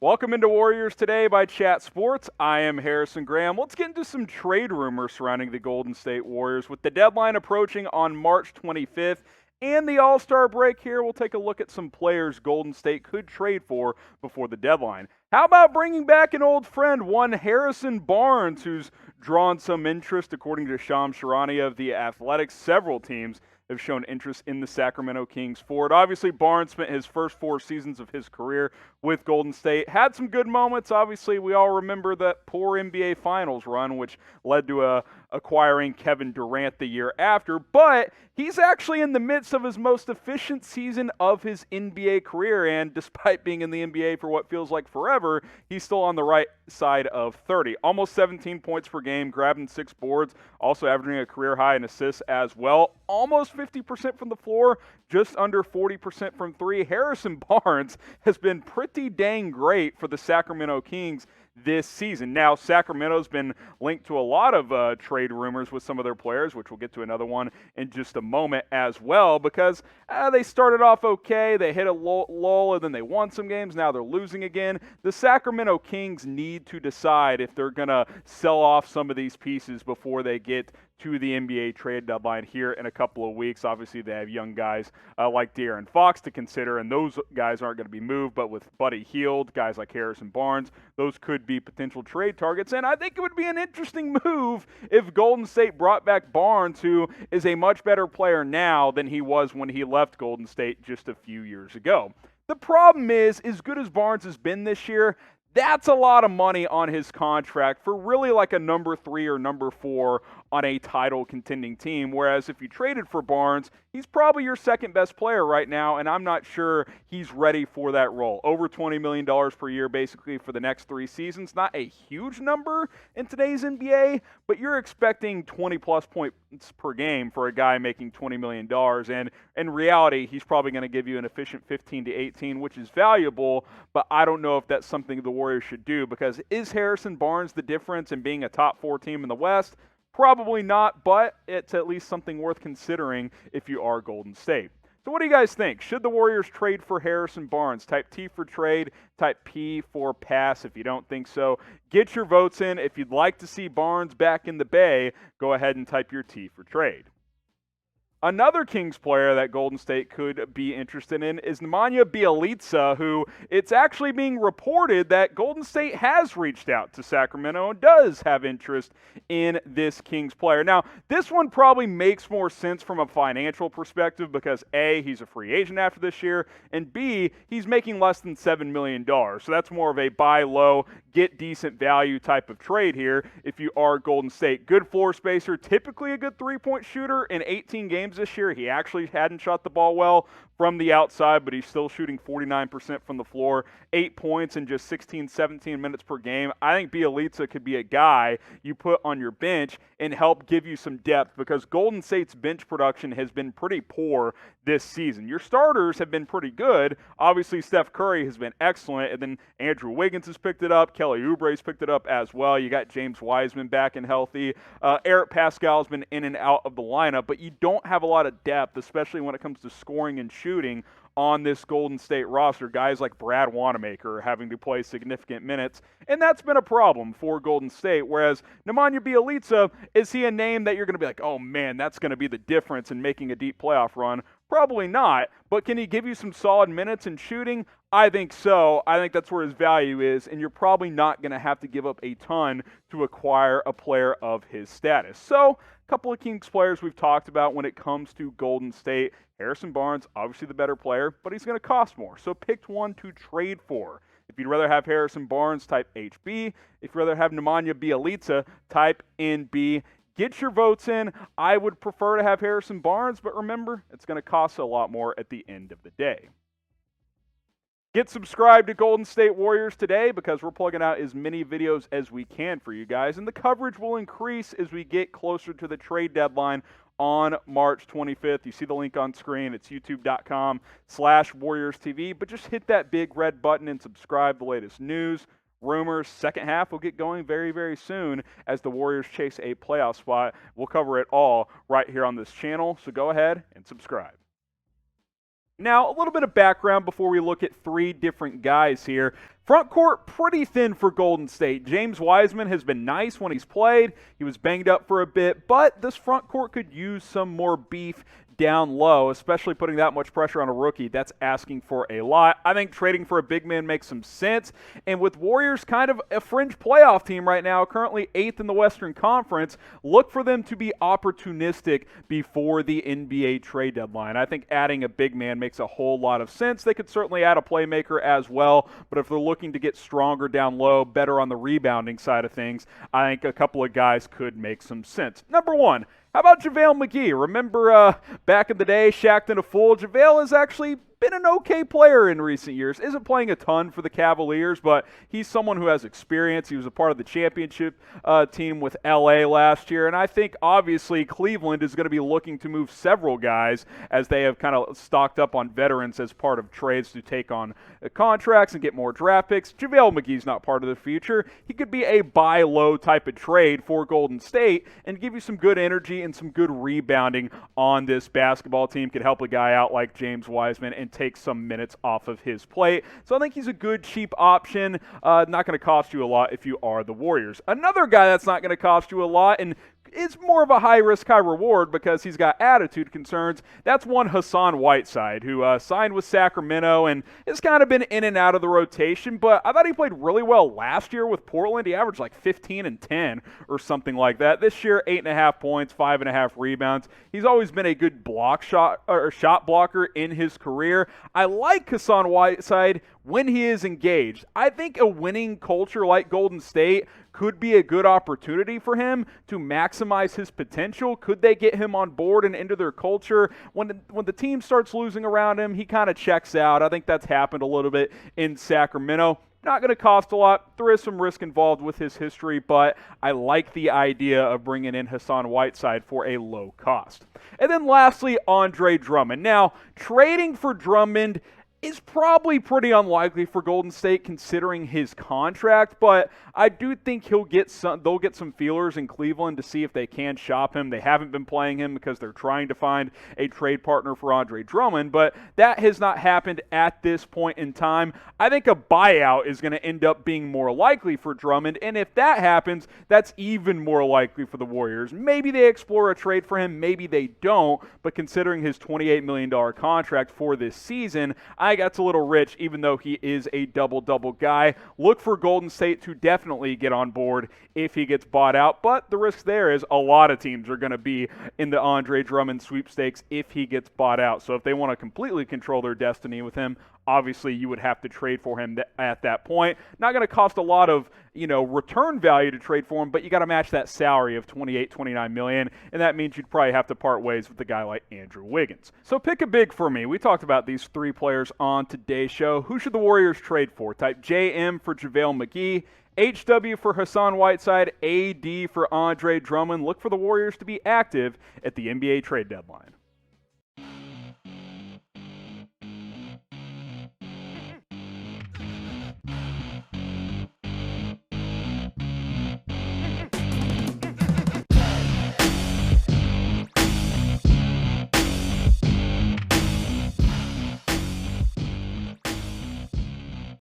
Welcome into Warriors Today by Chat Sports. I am Harrison Graham. Let's get into some trade rumors surrounding the Golden State Warriors. With the deadline approaching on March 25th and the All-Star break here, we'll take a look at some players Golden State could trade for before the deadline. How about bringing back an old friend, one Harrison Barnes, who's drawn some interest, according to Shams Charania of The Athletic. Several teams have shown interest in the Sacramento Kings forward. Obviously, Barnes spent his first 4 seasons of his career with Golden State. Had some good moments. Obviously, we all remember that poor NBA Finals run, which led to acquiring Kevin Durant the year after. But he's actually in the midst of his most efficient season of his NBA career. And despite being in the NBA for what feels like forever, he's still on the right side of 30. Almost 17 points per game, grabbing 6 boards, also averaging a career high in assists as well. Almost 50% from the floor, just under 40% from 3. Harrison Barnes has been pretty dang great for the Sacramento Kings this season. Now, Sacramento's been linked to a lot of trade rumors with some of their players, which we'll get to another one in just a moment as well, because they started off okay, they hit a lull, and then they won some games. Now they're losing again. The Sacramento Kings need to decide if they're going to sell off some of these pieces before they get to the NBA trade deadline here in a couple of weeks. Obviously, they have young guys like De'Aaron Fox to consider, and those guys aren't going to be moved. But with Buddy Hield, guys like Harrison Barnes, those could be potential trade targets. And I think it would be an interesting move if Golden State brought back Barnes, who is a much better player now than he was when he left Golden State just a few years ago. The problem is, as good as Barnes has been this year, that's a lot of money on his contract for really like a number 3 or number 4 on a title contending team. Whereas if you traded for Barnes, he's probably your second best player right now, and I'm not sure he's ready for that role. Over $20 million per year basically for the next 3 seasons. Not a huge number in today's NBA, but you're expecting 20-plus points per game for a guy making $20 million. And in reality, he's probably going to give you an efficient 15 to 18, which is valuable, but I don't know if that's something the Warriors should do, because is Harrison Barnes the difference in being a top 4 team in the West? Probably not, but it's at least something worth considering if you are Golden State. So what do you guys think? Should the Warriors trade for Harrison Barnes? Type T for trade, type P for pass if you don't think so. Get your votes in. If you'd like to see Barnes back in the Bay, go ahead and type your T for trade. Another Kings player that Golden State could be interested in is Nemanja Bjelica, who it's actually being reported that Golden State has reached out to Sacramento and does have interest in this Kings player. Now, this one probably makes more sense from a financial perspective because A, he's a free agent after this year, and B, he's making less than $7 million. So that's more of a buy low, get decent value type of trade here if you are Golden State. Good floor spacer, typically a good three-point shooter. In 18 games this year, he actually hadn't shot the ball well from the outside, but he's still shooting 49% from the floor, 8 points in just 16, 17 minutes per game. I think Bjelica could be a guy you put on your bench and help give you some depth, because Golden State's bench production has been pretty poor this season. Your starters have been pretty good. Obviously, Steph Curry has been excellent, and then Andrew Wiggins has picked it up. Kelly Oubre's picked it up as well. You got James Wiseman back and healthy. Eric Pascal's been in and out of the lineup, but you don't have a lot of depth, especially when it comes to scoring and shooting on this Golden State roster. Guys like Brad Wanamaker are having to play significant minutes, and that's been a problem for Golden State. Whereas Nemanja Bjelica, is he a name that you're going to be like, oh man, that's going to be the difference in making a deep playoff run? Probably not, but can he give you some solid minutes in shooting? I think so. I think that's where his value is, and you're probably not going to have to give up a ton to acquire a player of his status. So, a couple of Kings players we've talked about when it comes to Golden State. Harrison Barnes, obviously the better player, but he's going to cost more, so pick one to trade for. If you'd rather have Harrison Barnes, type HB. If you'd rather have Nemanja Bjelica, type NB. Get your votes in. I would prefer to have Harrison Barnes, but remember, it's going to cost a lot more at the end of the day. Get subscribed to Golden State Warriors Today, because we're plugging out as many videos as we can for you guys, and the coverage will increase as we get closer to the trade deadline on March 25th. You see the link on screen. It's youtube.com/WarriorsTV, but just hit that big red button and subscribe. The latest news, rumors, second half will get going very, very soon as the Warriors chase a playoff spot. We'll cover it all right here on this channel, so go ahead and subscribe. Now, a little bit of background before we look at three different guys here. Front court, pretty thin for Golden State. James Wiseman has been nice when he's played. He was banged up for a bit, but this front court could use some more beef down low, especially putting that much pressure on a rookie. That's asking for a lot. I think trading for a big man makes some sense. And with Warriors kind of a fringe playoff team right now, currently 8th in the Western Conference, look for them to be opportunistic before the NBA trade deadline. I think adding a big man makes a whole lot of sense. They could certainly add a playmaker as well, but if they're looking to get stronger down low, better on the rebounding side of things, I think a couple of guys could make some sense. Number one, how about JaVale McGee? Remember back in the day, Shaqtin' a Fool? JaVale has actually been an okay player in recent years. Isn't playing a ton for the Cavaliers, but he's someone who has experience. He was a part of the championship team with LA last year, and I think obviously Cleveland is going to be looking to move several guys as they have kind of stocked up on veterans as part of trades to take on contracts and get more draft picks. JaVale McGee's not part of the future. He could be a buy low type of trade for Golden State and give you some good energy and some good rebounding on this basketball team. Could help a guy out like James Wiseman and take some minutes off of his plate. So I think he's a good, cheap option. Not going to cost you a lot if you are the Warriors. Another guy that's not going to cost you a lot, and it's more of a high-risk, high-reward because he's got attitude concerns. That's one Hassan Whiteside, who signed with Sacramento and has kind of been in and out of the rotation, but I thought he played really well last year with Portland. He averaged like 15 and 10 or something like that. This year, 8.5 points, 5.5 rebounds. He's always been a good shot blocker in his career. I like Hassan Whiteside when he is engaged. I think a winning culture like Golden State could be a good opportunity for him to maximize his potential. Could they get him on board and into their culture? When the team starts losing around him, he kind of checks out. I think that's happened a little bit in Sacramento. Not going to cost a lot. There is some risk involved with his history, but I like the idea of bringing in Hassan Whiteside for a low cost. And then lastly, Andre Drummond. Now, trading for Drummond is probably pretty unlikely for Golden State considering his contract, but I do think they'll get some feelers in Cleveland to see if they can shop him. They haven't been playing him because they're trying to find a trade partner for Andre Drummond, but that has not happened at this point in time. I think a buyout is going to end up being more likely for Drummond, and if that happens, that's even more likely for the Warriors. Maybe they explore a trade for him, maybe they don't, but considering his $28 million contract for this season, I think that's a little rich, even though he is a double-double guy. Look for Golden State to definitely get on board if he gets bought out, but the risk there is a lot of teams are going to be in the Andre Drummond sweepstakes if he gets bought out. So if they want to completely control their destiny with him, obviously you would have to trade for him at that point. Not going to cost a lot of, return value to trade for him, but you got to match that salary of $28-29 million, and that means you'd probably have to part ways with a guy like Andrew Wiggins. So pick a big for me. We talked about these three players on today's show. Who should the Warriors trade for? Type JM for JaVale McGee, HW for Hassan Whiteside, AD for Andre Drummond. Look for the Warriors to be active at the NBA trade deadline.